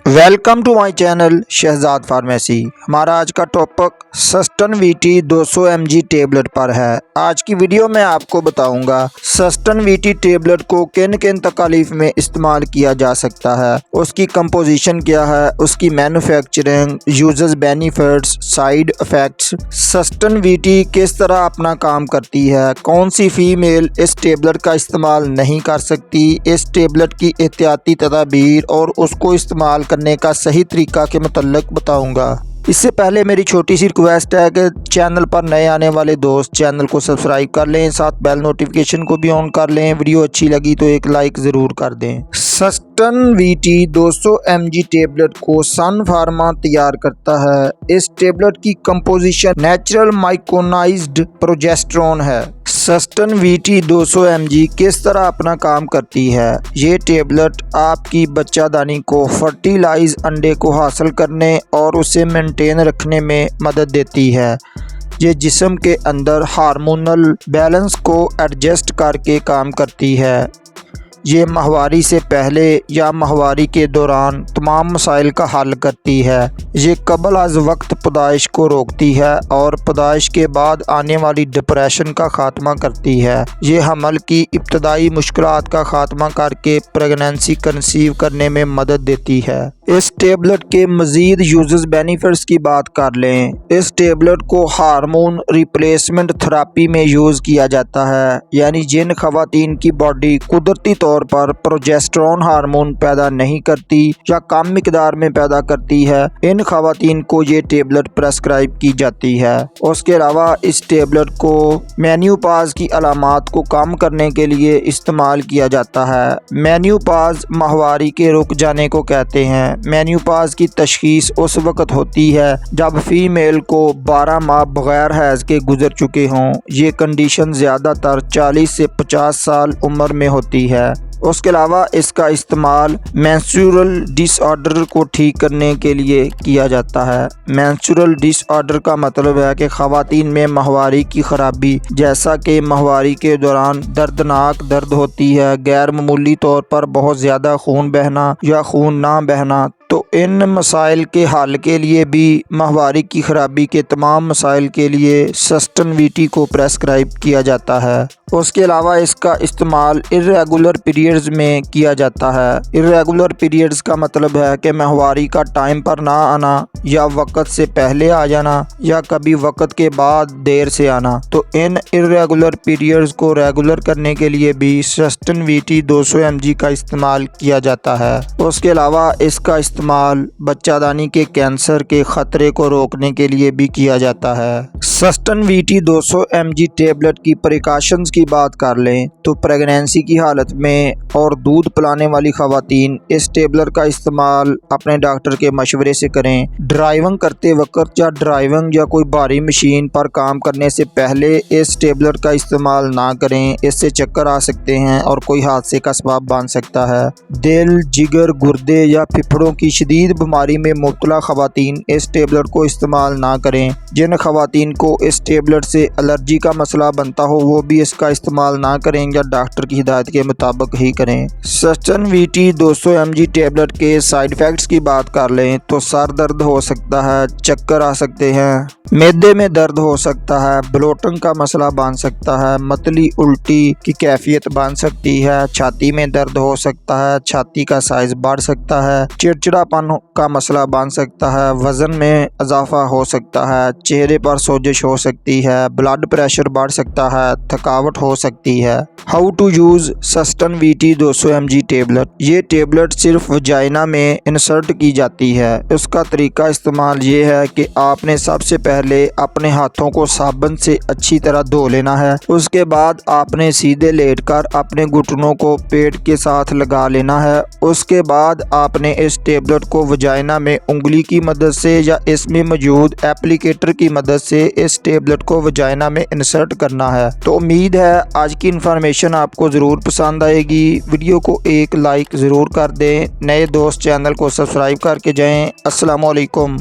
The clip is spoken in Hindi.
Welcome to my channel Shahzad pharmacy. हमारा आज का topic Susten VT 200 mg tablet पर है। आज की वीडियो में आपको बताऊंगा सस्टेन वीटी टेबलेट को किन किन तकालीफ में इस्तेमाल किया जा सकता है, उसकी कंपोजिशन क्या है, उसकी manufacturing, users benefits, side effects, sustain VT किस तरह अपना काम करती है, कौन सी फीमेल इस टेबलेट का इस्तेमाल नहीं कर सकती, इस टेबलेट की एहतियाती तदाबीर और उसको इस्तेमाल करने का सही तरीका के मुतल्लिक बताऊंगा। इससे पहले मेरी छोटी सी रिक्वेस्ट है कि चैनल पर नए आने वाले दोस्त चैनल को सब्सक्राइब कर लें, साथ बेल नोटिफिकेशन को भी ऑन कर लें। वीडियो अच्छी लगी तो एक लाइक ज़रूर कर दें। सस्टेन वीटी 200 mg टेबलेट को सन फार्मा तैयार करता है। इस टेबलेट की कंपोजिशन नेचुरल माइकोनाइज्ड प्रोजेस्टेरोन है। सस्टेन वीटी 200 mg किस तरह अपना काम करती है? ये टेबलेट आपकी बच्चादानी को फर्टिलाइज अंडे को हासिल करने और उसे मेंटेन रखने में मदद देती है। ये जिस्म के अंदर हार्मोनल बैलेंस को एडजस्ट करके काम करती है। ये माहवारी से पहले या माहवारी के दौरान तमाम मसाइल का हल करती है। ये कबल अज़ वक्त पैदाइश को रोकती है और पैदाइश के बाद आने वाली डिप्रेशन का ख़ात्मा करती है। ये हमल की इब्तदाई मुश्किलात का ख़ात्मा करके प्रेगनेंसी कंसीव करने में मदद देती है। इस टेबलेट के मज़ीद यूजर्स बेनिफिट्स की बात कर लें। इस टेबलेट को हार्मोन रिप्लेसमेंट थेरेपी में यूज़ किया जाता है, यानी जिन ख़वातीन की बॉडी कुदरती तौर पर प्रोजेस्टेरोन हार्मोन पैदा नहीं करती या कम मिकदार में पैदा करती है, इन ख़वातीन को ये टेबलेट प्रेस्क्राइब की जाती है। उसके अलावा इस टेबलेट को मेन्यूपाज की अलामात को कम करने के लिए इस्तेमाल किया जाता है। मेन्यूपाज माहवारी के रुक जाने को कहते हैं। मेन्यूपाज की तशखीस उस वक्त होती है जब फीमेल को 12 माह बगैर हैज़ के गुजर चुके हों। ये कंडीशन ज़्यादातर 40 से 50 साल उम्र में होती है। उसके अलावा इसका इस्तेमाल मेंस्ट्रुअल डिसऑर्डर को ठीक करने के लिए किया जाता है। मेंस्ट्रुअल डिसऑर्डर का मतलब है कि ख़वातीन में माहवारी की ख़राबी, जैसा कि माहवारी के दौरान दर्दनाक दर्द होती है, गैर मामूली तौर पर बहुत ज़्यादा खून बहना या खून ना बहना, तो इन मसाइल के हल के लिए भी माहवारी की ख़राबी के तमाम मसाइल के लिए सस्टेन वीटी को प्रेस्क्राइब किया जाता है। उसके अलावा इसका इस्तेमाल इर्रेगुलर पीरियड्स में किया जाता है। इर्रेगुलर पीरियड्स का मतलब है कि माहवारी का टाइम पर ना आना या वक़्त से पहले आ जाना या कभी वक़्त के बाद देर से आना, तो इन इर्रेगुलर पीरियड्स को रेगुलर करने के लिए भी सस्टेन वीटी 200 mg का इस्तेमाल किया जाता है। उसके अलावा इसका इस्तेमाल बच्चादानी के कैंसर के ख़तरे को रोकने के लिए भी किया जाता है। सस्टेन वीटी 200 mg टेबलेट की प्रिकॉशंस की बात कर लें तो प्रेगनेंसी की हालत में और दूध पिलाने वाली ख़वातीन इस टेबलेट का इस्तेमाल अपने डॉक्टर के मशवरे से करें। ड्राइविंग करते वक्त या ड्राइविंग या कोई भारी मशीन पर काम करने से पहले इस टेबलेट का इस्तेमाल ना करें। इससे चक्कर आ सकते हैं और कोई हादसे का सबब बन सकता है। दिल, जिगर, गुर्दे या फेफड़ों की शदीद बीमारी में मुब्तला ख़वातीन इस टेबलेट को इस्तेमाल ना करें। जिन ख़वातीन को इस टेबलेट से एलर्जी का मसला बनता हो वो भी इसका इस्तेमाल ना करें या डॉक्टर की हिदायत के मुताबिक ही करें। सस्टेन वीटी 200 mg टेबलेट के साइड इफ़ेक्ट्स की बात कर लें तो सर दर्द हो सकता है, चक्कर आ सकते हैं, मैदे में दर्द हो सकता है, ब्लोटिंग का मसला बन सकता है, मतली उल्टी की कैफियत बन सकती है, छाती में दर्द हो सकता है, छाती का साइज बढ़ सकता है, चिड़चिड़ापन का मसला बन सकता है, वज़न में इजाफा हो सकता है, चेहरे पर सोजिश हो सकती है, ब्लड प्रेशर बढ़ सकता है, थकावट हो सकती है। How to use Susten VT 200 mg tablet. ये टेबलेट सिर्फ वजाइना में इंसर्ट की जाती है। उसका तरीका इस्तेमाल ये है कि आपने सबसे पहले अपने हाथों को साबुन से अच्छी तरह धो लेना है। उसके बाद आपने सीधे लेटकर अपने घुटनों को पेट के साथ लगा लेना है। उसके बाद आपने इस टेबलेट को वजाइना में उंगली की मदद से या इसमें मौजूद एप्लीकेटर की मदद से इस टेबलेट को वजाइना में इंसर्ट करना है। तो उम्मीद है आज की इन्फॉर्मेशन आपको ज़रूर पसंद आएगी। वीडियो को एक लाइक ज़रूर कर दें। नए दोस्त चैनल को सब्सक्राइब करके जाएं। अस्सलाम वालेकुम।